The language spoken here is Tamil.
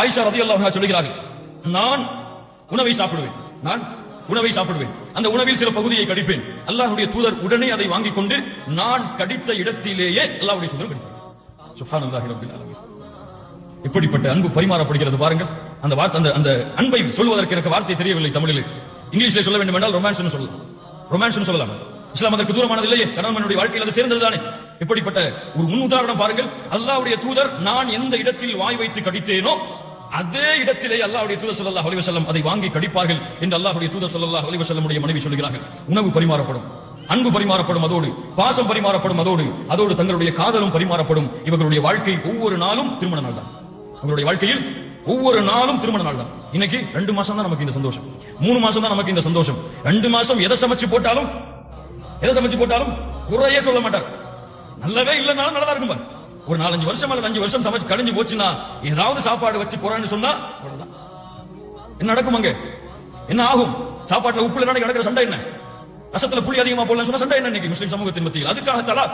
ஆயிஷா ரலியல்லாஹு அன்ஹா சொல்கிறார்கள், நான் உணவை சாப்பிடுவேன், அந்த உணவில் சில பகுதியை கடிப்பேன். அல்லாஹ்வுடைய தூதர் உடனே அதை வாங்கிக் கொண்டு நான் கடித்த இடத்திலேயே அல்லாஹ்வுடைய தூதர் கடிப்பார். சுப்ஹானல்லாஹி ரப்பில் ஆலமீன். இப்படிப்பட்ட அன்பு பரிமாறப்படுகிறது பாருங்கள். அந்த வார்த்தை, அந்த அன்பை சொல்வதற்கு எனக்கு வார்த்தை தெரியவில்லை தமிழில். இங்கிலீஷில் சொல்ல வேண்டும் என்றால் ரொமான்ஸ் சொல்லலாம். இஸ்லாம் அதற்கு தூரமானது இல்லையே, கணவனுடைய வாழ்க்கையில் அது சேர்ந்ததுதானே. இப்படிப்பட்ட ஒரு முன் உதாரணம் பாருங்கள். அல்லாஹ்வுடைய தூதர் நான் எந்த இடத்தில் வாய் வைத்து கடித்தேனோ அதே இடத்திலே அல்லாஹ்வுடைய தூதர் ஸல்லல்லாஹு அலைஹி வஸல்லம் அதை வாங்கி கடிப்பார்கள் என்று அல்லாஹ்வுடைய தூதர் ஸல்லல்லாஹு அலைஹி வஸல்லம் உடைய மனைவி சொல்கிறார்கள். உணவு பரிமாறப்படும், அன்பு பரிமாறப்படும், அதோடு பாசம் பரிமாறப்படும், அதோடு தங்களுடைய காதலும் பரிமாறப்படும். இவர்களுடைய வாழ்க்கை ஒவ்வொரு நாளும் திருமண நாள் தான். உங்களுடைய வாழ்க்கையில் ஒவ்வொரு நாளும் திருமண நாள் தான். இன்னைக்கு 2 மாசம் தான் நமக்கு இந்த சந்தோஷம், 3 மாசம் தான் நமக்கு இந்த சந்தோஷம். 2 மாசம் எதை சமைச்சு போட்டாலும் குறையே சொல்ல மாட்டார். நல்லவே இல்லைனாலும் நல்லதா இருக்கும். ஒரு 4-5 வருஷம் அல்லது 5 வருஷம் சமைச்சு கழிஞ்சு போச்சுன்னா ஏதாவது சாப்பாடு வச்சு குறைன்னு சொன்னா என்ன நடக்கும்? அங்க என்ன ஆகும்? சாப்பாட்டுல உப்புல நடக்கிற சண்டை என்ன? ரசத்துல புளி அதிகமா போடலாம் சொன்னா சண்டை என்ன? இன்னைக்கு முஸ்லிம் சமூகத்தின் மத்தியில் அதுக்காக தலா